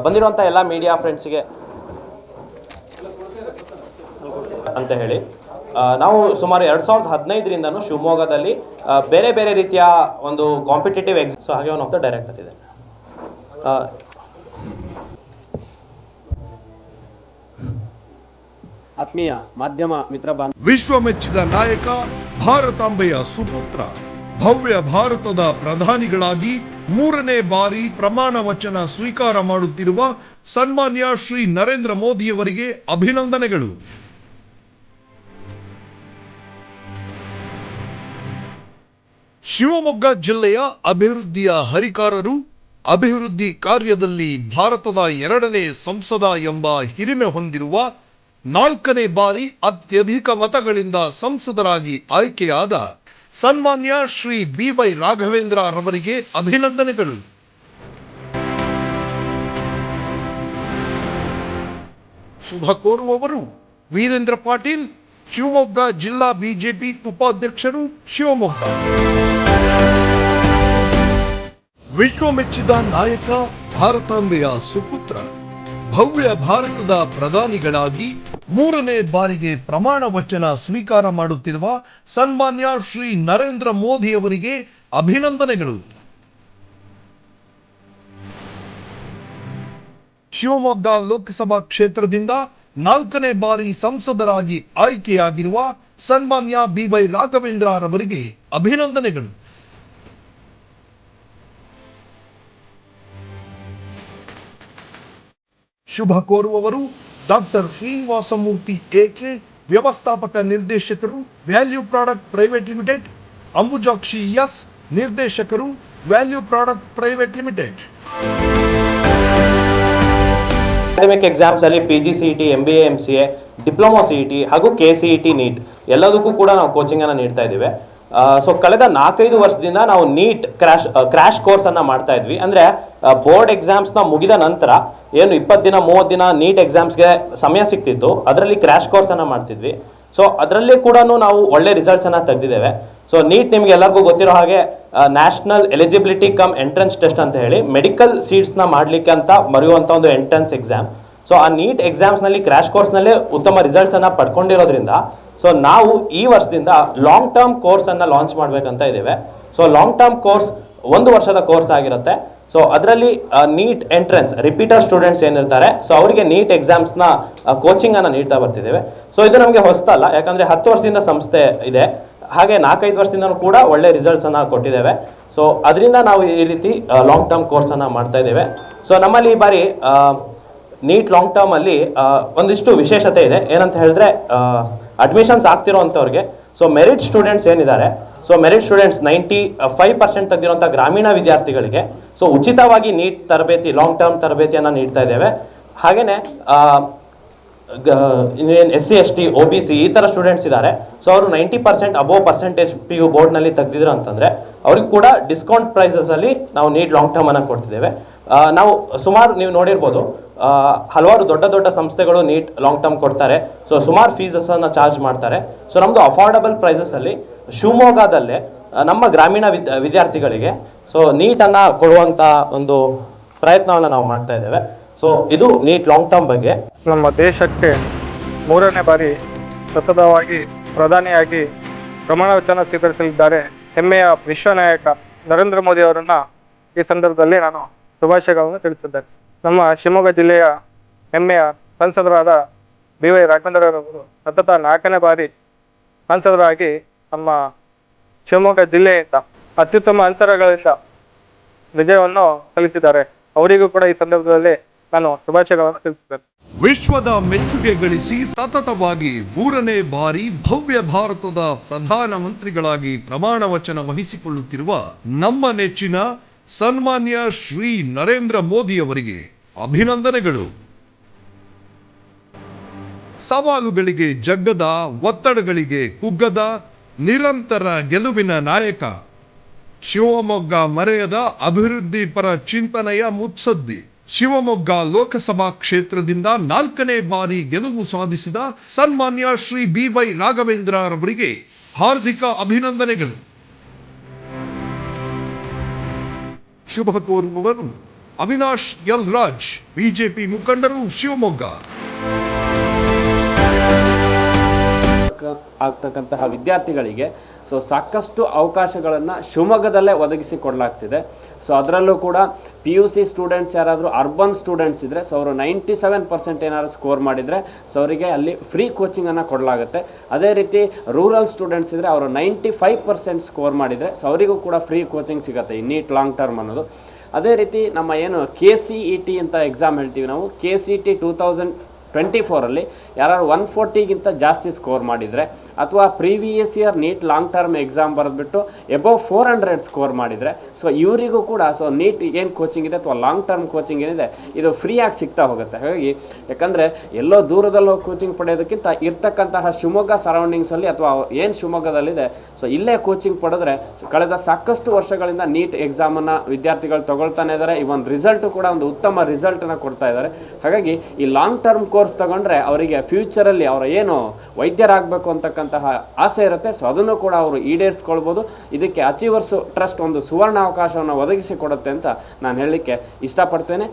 ಬಂದಿರುವಂಥ ಎಲ್ಲ ಮೀಡಿಯಾ ಫ್ರೆಂಡ್ಸ್ಗೆ ಅಂತ ಹೇಳಿ ನಾವು ಸುಮಾರು 2015ರಿಂದನೂ ಶಿವಮೊಗ್ಗದಲ್ಲಿ ಬೇರೆ ಬೇರೆ ರೀತಿಯ ಒಂದು ಕಾಂಪಿಟೇಟಿವ್ ಎಕ್ಸಾಮ್, ಸೊ ಹಾಗೆ ಒನ್ ಆಫ್ ದ ಡೈರೆಕ್ಟರ್ ಇದೆ. ಆತ್ಮೀಯ ಮಾಧ್ಯಮ ಮಿತ್ರ ವಿಶ್ವ ಮೆಚ್ಚಿದ ನಾಯಕ, ಭಾರತಾಂಬೆಯ ಸುಪುತ್ರ, ಭವ್ಯ ಭಾರತದ ಪ್ರಧಾನಿಗಳಾಗಿ 3ನೇ ಬಾರಿ ಪ್ರಮಾಣ ವಚನ ಸ್ವೀಕಾರ ಮಾಡುತ್ತಿರುವ ಸನ್ಮಾನ್ಯ ಶ್ರೀ ನರೇಂದ್ರ ಮೋದಿಯವರಿಗೆ ಅಭಿನಂದನೆಗಳು. ಶಿವಮೊಗ್ಗ ಜಿಲ್ಲೆಯ ಅಭಿವೃದ್ಧಿಯ ಹರಿಕಾರರು, ಅಭಿವೃದ್ಧಿ ಕಾರ್ಯದಲ್ಲಿ ಭಾರತದ 2ನೇ ಸಂಸದ ಎಂಬ ಹಿರಿಮೆ ಹೊಂದಿರುವ, 4ನೇ ಬಾರಿ ಅತ್ಯಧಿಕ ಮತಗಳಿಂದ ಸಂಸದರಾಗಿ ಆಯ್ಕೆಯಾದ ಸನ್ಮಾನ್ಯ ಶ್ರೀ BY ರಾಘವೇಂದ್ರ ರವರಿಗೆ ಅಭಿನಂದನೆಗಳು. ಶುಭ ಕೋರುವವರು ವೀರೇಂದ್ರ ಪಾಟೀಲ್, ಶಿವಮೊಗ್ಗ ಜಿಲ್ಲಾ ಬಿಜೆಪಿ ಉಪಾಧ್ಯಕ್ಷರು, ಶಿವಮೊಗ್ಗ. ವಿಶ್ವ ಮೆಚ್ಚಿದ ನಾಯಕ, ಭಾರತಾಂಬೆಯ ಸುಪುತ್ರ, ಭವ್ಯ ಭಾರತದ ಪ್ರಧಾನಿಗಳಾಗಿ 3ನೇ ಬಾರಿಗೆ ಪ್ರಮಾಣ ವಚನ ಸ್ವೀಕಾರ ಮಾಡುತ್ತಿರುವ ಸನ್ಮಾನ್ಯ ಶ್ರೀ ನರೇಂದ್ರ ಮೋದಿಯವರಿಗೆ ಅಭಿನಂದನೆಗಳು. ಶಿವಮೊಗ್ಗ ಲೋಕಸಭಾ ಕ್ಷೇತ್ರದಿಂದ 4ನೇ ಬಾರಿ ಸಂಸದರಾಗಿ ಆಯ್ಕೆಯಾಗಿರುವ ಸನ್ಮಾನ್ಯ BY ರಾಘವೇಂದ್ರ ರವರಿಗೆ ಅಭಿನಂದನೆಗಳು. ಶುಭ ಕೋರುವವರು ಡಾಕ್ಟರ್ ಶ್ರೀನಿವಾಸಮೂರ್ತಿ AK, ವ್ಯವಸ್ಥಾಪಕ ನಿರ್ದೇಶಕರು, value product private limited, Ambujakshi S, ನಿರ್ದೇಶಕರು, value product private limited. Academic exams ಅಲ್ಲಿ PGCET, MBA, MCA, diploma CET ಹಾಗೂ KCET NEET ಎಲ್ಲದಕ್ಕೂ ಕೂಡ ನಾವು ಕೋಚಿಂಗ್ ಅನ್ನು ನೀಡ್ತಾ ಇದ್ದೀವಿ. ಸೊ ಕಳೆದ 4-5 ವರ್ಷದಿಂದ ನಾವು ನೀಟ್ ಕ್ರ್ಯಾಶ್ ಕೋರ್ಸ್ ಅನ್ನ ಮಾಡ್ತಾ ಇದ್ವಿ. ಅಂದ್ರೆ ಬೋರ್ಡ್ ಎಕ್ಸಾಮ್ಸ್ನ ಮುಗಿದ ನಂತರ ಏನು 20 ದಿನ 30 ದಿನ ನೀಟ್ ಎಕ್ಸಾಮ್ಸ್ಗೆ ಸಮಯ ಸಿಗ್ತಿತ್ತು, ಅದರಲ್ಲಿ ಕ್ರ್ಯಾಶ್ ಕೋರ್ಸ್ ಅನ್ನ ಮಾಡ್ತಿದ್ವಿ. ಸೊ ಅದರಲ್ಲಿ ಕೂಡ ನಾವು ಒಳ್ಳೆ ರಿಸಲ್ಟ್ಸ್ ಅನ್ನ ತೆಗೆದಿದ್ದೇವೆ. ಸೊ ನೀಟ್ ನಿಮ್ಗೆ ಎಲ್ಲರಿಗೂ ಗೊತ್ತಿರೋ ಹಾಗೆ national eligibility come entrance test ಅಂತ ಹೇಳಿ ಮೆಡಿಕಲ್ ಸೀಟ್ಸ್ನ ಮಾಡಲಿಕ್ಕೆ ಅಂತ ಬರೆಯುವಂಥ ಒಂದು ಎಂಟ್ರೆನ್ಸ್ ಎಕ್ಸಾಮ್. ಸೊ ಆ ನೀಟ್ ಎಕ್ಸಾಮ್ಸ್ನಲ್ಲಿ ಕ್ರ್ಯಾಶ್ ಕೋರ್ಸ್ನಲ್ಲೇ ಉತ್ತಮ ರಿಸಲ್ಟ್ಸನ್ನು ಪಡ್ಕೊಂಡಿರೋದ್ರಿಂದ ಸೊ ನಾವು ಈ ವರ್ಷದಿಂದ ಲಾಂಗ್ ಟರ್ಮ್ ಕೋರ್ಸನ್ನು ಲಾಂಚ್ ಮಾಡಬೇಕಂತ ಇದ್ದೇವೆ. ಸೊ ಲಾಂಗ್ ಟರ್ಮ್ ಕೋರ್ಸ್ 1 ವರ್ಷದ ಕೋರ್ಸ್ ಆಗಿರುತ್ತೆ. ಸೊ ಅದರಲ್ಲಿ ನೀಟ್ ಎಂಟ್ರೆನ್ಸ್ ರಿಪೀಟರ್ ಸ್ಟೂಡೆಂಟ್ಸ್ ಏನಿರ್ತಾರೆ, ಸೊ ಅವರಿಗೆ ನೀಟ್ ಎಕ್ಸಾಮ್ಸ್ನ ಕೋಚಿಂಗನ್ನು ನೀಡ್ತಾ ಬರ್ತಿದ್ದೇವೆ. ಸೊ ಇದು ನಮಗೆ ಹೊಸತಲ್ಲ, ಯಾಕಂದರೆ 10 ವರ್ಷದಿಂದ ಸಂಸ್ಥೆ ಇದೆ, ಹಾಗೆ 4-5 ವರ್ಷದಿಂದ ಕೂಡ ಒಳ್ಳೆ ರಿಸಲ್ಟ್ಸನ್ನು ಕೊಟ್ಟಿದ್ದೇವೆ. ಸೊ ಅದರಿಂದ ನಾವು ಈ ರೀತಿ ಲಾಂಗ್ ಟರ್ಮ್ ಕೋರ್ಸನ್ನು ಮಾಡ್ತಾ ಇದ್ದೇವೆ. ಸೊ ನಮ್ಮಲ್ಲಿ ಈ ಬಾರಿ ನೀಟ್ ಲಾಂಗ್ ಟರ್ಮಲ್ಲಿ ಒಂದಿಷ್ಟು ವಿಶೇಷತೆ ಇದೆ. ಏನಂತ ಹೇಳಿದ್ರೆ ಅಡ್ಮಿಷನ್ಸ್ ಆಗ್ತಿರೋವಂಥವ್ರಿಗೆ, ಸೊ ಮೆರಿಟ್ ಸ್ಟೂಡೆಂಟ್ಸ್ ಏನಿದ್ದಾರೆ, ಸೊ ಮೆರಿಟ್ ಸ್ಟೂಡೆಂಟ್ಸ್ 95% ತೆಗೆದಿರುವಂಥ ಗ್ರಾಮೀಣ ವಿದ್ಯಾರ್ಥಿಗಳಿಗೆ ಸೊ ಉಚಿತವಾಗಿ ನೀಟ್ ತರಬೇತಿ, ಲಾಂಗ್ ಟರ್ಮ್ ತರಬೇತಿಯನ್ನು ನೀಡ್ತಾ ಇದ್ದೇವೆ. ಹಾಗೆಯೇ SC ST OBC ಈ ಥರ ಸ್ಟೂಡೆಂಟ್ಸ್ ಇದ್ದಾರೆ, ಸೊ ಅವರು 90% ಅಬೋವ್ ಪರ್ಸೆಂಟೇಜ್ PU ಬೋರ್ಡ್ನಲ್ಲಿ ತೆಗೆದಿದ್ರು ಅಂತಂದರೆ ಅವ್ರಿಗೆ ಕೂಡ ಡಿಸ್ಕೌಂಟ್ ಪ್ರೈಸಸಲ್ಲಿ ನಾವು ನೀಟ್ ಲಾಂಗ್ ಟರ್ಮನ್ನು ಕೊಡ್ತಿದ್ದೇವೆ. ನಾವು ಸುಮಾರು ನೀವು ನೋಡಿರ್ಬೋದು, ಹಲವಾರು ದೊಡ್ಡ ದೊಡ್ಡ ಸಂಸ್ಥೆಗಳು ನೀಟ್ ಲಾಂಗ್ ಟರ್ಮ್ ಕೊಡ್ತಾರೆ, ಸೊ ಸುಮಾರು ಫೀಸಸನ್ನು ಚಾರ್ಜ್ ಮಾಡ್ತಾರೆ. ಸೊ ನಮ್ಮದು ಅಫೋರ್ಡಬಲ್ ಪ್ರೈಸಸಲ್ಲಿ ಶಿವಮೊಗ್ಗದಲ್ಲೇ ನಮ್ಮ ಗ್ರಾಮೀಣ ವಿದ್ಯಾರ್ಥಿಗಳಿಗೆ ಸೊ ನೀಟನ್ನು ಕೊಡುವಂಥ ಒಂದು ಪ್ರಯತ್ನವನ್ನು ನಾವು ಮಾಡ್ತಾ ಇದ್ದೇವೆ. ಸೊ ಇದು ನೀಟ್ ಲಾಂಗ್ ಟರ್ಮ್ ಬಗ್ಗೆ. ನಮ್ಮ ದೇಶಕ್ಕೆ 3ನೇ ಬಾರಿ ಸತತವಾಗಿ ಪ್ರಧಾನಿಯಾಗಿ ಪ್ರಮಾಣ ವಚನ ಸ್ವೀಕರಿಸಲಿದ್ದಾರೆ ಹೆಮ್ಮೆಯ ವಿಶ್ವ ನಾಯಕ ನರೇಂದ್ರ ಮೋದಿ ಅವರನ್ನು ಈ ಸಂದರ್ಭದಲ್ಲಿ ನಾನು ಶುಭಾಶಯಗಳನ್ನು ತಿಳಿಸಿದ್ದೇನೆ. ನಮ್ಮ ಶಿವಮೊಗ್ಗ ಜಿಲ್ಲೆಯ ಹೆಮ್ಮೆಯ ಸಂಸದರಾದ BY ರಾಘವೇಂದ್ರರವರು ಸತತ 4ನೇ ಬಾರಿ ಸಂಸದರಾಗಿ ನಮ್ಮ ಶಿವಮೊಗ್ಗ ಜಿಲ್ಲೆಯಿಂದ ಅತ್ಯುತ್ತಮ ಅಂತರಗಳಿಂದ ವಿಜಯವನ್ನು ಸಲ್ಲಿಸಿದ್ದಾರೆ. ಅವರಿಗೂ ಕೂಡ ಈ ಸಂದರ್ಭದಲ್ಲಿ ನಾನು ಶುಭಾಶಯಗಳನ್ನು ತಿಳಿಸಿದ್ದೇನೆ. ವಿಶ್ವದ ಮೆಚ್ಚುಗೆ ಗಳಿಸಿ ಸತತವಾಗಿ 3ನೇ ಬಾರಿ ಭವ್ಯ ಭಾರತದ ಪ್ರಧಾನಮಂತ್ರಿಗಳಾಗಿ ಪ್ರಮಾಣ ವಚನ ವಹಿಸಿಕೊಳ್ಳುತ್ತಿರುವ ನಮ್ಮ ನೆಚ್ಚಿನ ಸನ್ಮಾನ್ಯ ಶ್ರೀ ನರೇಂದ್ರ ಮೋದಿಯವರಿಗೆ ಅಭಿನಂದನೆಗಳು. ಸವಾಲುಗಳಿಗೆ ಜಗ್ಗದ, ಒತ್ತಡಗಳಿಗೆ ಕುಗ್ಗದ, ನಿರಂತರ ಗೆಲುವಿನ ನಾಯಕ, ಶಿವಮೊಗ್ಗ ಮರೆಯದ ಅಭಿವೃದ್ಧಿ ಪರ ಚಿಂತನೆಯ ಮುತ್ಸದ್ದಿ, ಶಿವಮೊಗ್ಗ ಲೋಕಸಭಾ ಕ್ಷೇತ್ರದಿಂದ 4ನೇ ಬಾರಿ ಗೆಲುವು ಸಾಧಿಸಿದ ಸನ್ಮಾನ್ಯ ಶ್ರೀ BY ರಾಘವೇಂದ್ರ ರವರಿಗೆ ಹಾರ್ದಿಕ ಅಭಿನಂದನೆಗಳು. ಶುಭ ಕೋರುವವರು ಅವಿನಾಶ್ ಎಲ್ ರಾಜ್, ಬಿಜೆಪಿ ಮುಖಂಡರು, ಶಿವಮೊಗ್ಗ. ಆಗ್ತಕ್ಕಂತಹ ವಿದ್ಯಾರ್ಥಿಗಳಿಗೆ ಸೊ ಸಾಕಷ್ಟು ಅವಕಾಶಗಳನ್ನು ಶಿವಮೊಗ್ಗದಲ್ಲೇ ಒದಗಿಸಿ ಕೊಡಲಾಗ್ತಿದೆ. ಸೊ ಅದರಲ್ಲೂ ಕೂಡ PUC ಸ್ಟೂಡೆಂಟ್ಸ್ ಯಾರಾದರೂ ಅರ್ಬನ್ ಸ್ಟೂಡೆಂಟ್ಸ್ ಇದ್ದರೆ ಸೊ ಅವರು 97% ಏನಾದ್ರು ಸ್ಕೋರ್ ಮಾಡಿದರೆ ಸೊ ಅವರಿಗೆ ಅಲ್ಲಿ ಫ್ರೀ ಕೋಚಿಂಗನ್ನು ಕೊಡಲಾಗುತ್ತೆ. ಅದೇ ರೀತಿ ರೂರಲ್ ಸ್ಟೂಡೆಂಟ್ಸ್ ಇದ್ದರೆ ಅವರು 95% ಸ್ಕೋರ್ ಮಾಡಿದರೆ ಸೊ ಅವರಿಗೂ ಕೂಡ ಫ್ರೀ ಕೋಚಿಂಗ್ ಸಿಗುತ್ತೆ ಈ ನೀಟ್ ಲಾಂಗ್ ಟರ್ಮ್ ಅನ್ನೋದು. ಅದೇ ರೀತಿ ನಮ್ಮ ಏನು KCET ಅಂತ ಎಕ್ಸಾಮ್ ಹೇಳ್ತೀವಿ ನಾವು, KCET 2024 ಯಾರು 140ಗಿಂತ ಜಾಸ್ತಿ ಸ್ಕೋರ್ ಮಾಡಿದರೆ ಅಥವಾ previous year NEET long term exam ಬರೆದ್ಬಿಟ್ಟು ಎಬೋವ್ 400 ಸ್ಕೋರ್ ಮಾಡಿದರೆ ಸೊ ಇವರಿಗೂ ಕೂಡ ಸೊ ನೀಟ್ ಏನು ಕೋಚಿಂಗ್ ಇದೆ ಅಥವಾ ಲಾಂಗ್ ಟರ್ಮ್ ಕೋಚಿಂಗ್ ಏನಿದೆ ಇದು ಫ್ರೀಯಾಗಿ ಸಿಗ್ತಾ ಹೋಗುತ್ತೆ. ಹಾಗಾಗಿ ಯಾಕಂದರೆ ಎಲ್ಲೋ ದೂರದಲ್ಲಿ ಹೋಗಿ ಕೋಚಿಂಗ್ ಪಡೆಯೋದಕ್ಕಿಂತ ಇರ್ತಕ್ಕಂತಹ ಶಿವಮೊಗ್ಗ ಸರೌಂಡಿಂಗ್ಸಲ್ಲಿ ಅಥವಾ ಏನು ಶಿವಮೊಗ್ಗದಲ್ಲಿದೆ ಸೊ ಇಲ್ಲೇ ಕೋಚಿಂಗ್ ಪಡೆದ್ರೆ ಕಳೆದ ಸಾಕಷ್ಟು ವರ್ಷಗಳಿಂದ ನೀಟ್ ಎಕ್ಸಾಮನ್ನು ವಿದ್ಯಾರ್ಥಿಗಳು ತಗೊಳ್ತಾನೆ ಇದ್ದಾರೆ. ಈ ಒಂದು ರಿಸಲ್ಟು ಕೂಡ ಒಂದು ಉತ್ತಮ ರಿಸಲ್ಟನ್ನು ಕೊಡ್ತಾ ಇದ್ದಾರೆ. ಹಾಗಾಗಿ ಈ ಲಾಂಗ್ ಟರ್ಮ್ ಕೋರ್ಸ್ ತಗೊಂಡ್ರೆ ಅವರಿಗೆ ಫ್ಯೂಚರಲ್ಲಿ ಅವರ ಏನು ವೈದ್ಯರಾಗಬೇಕು ಅಂತಕ್ಕಂತಹ ಆಸೆ ಇರುತ್ತೆ ಸೊ ಅದನ್ನು ಕೂಡ ಅವರು ಈಡೇರಿಸ್ಕೊಳ್ಬೋದು. ಇದಕ್ಕೆ ಅಚೀವರ್ಸ್ ಟ್ರಸ್ಟ್ ಒಂದು ಸುವರ್ಣ ಅವಕಾಶವನ್ನು ಒದಗಿಸಿ ಕೊಡುತ್ತೆ ಅಂತ ನಾನು ಹೇಳಲಿಕ್ಕೆ ಇಷ್ಟಪಡ್ತೇನೆ.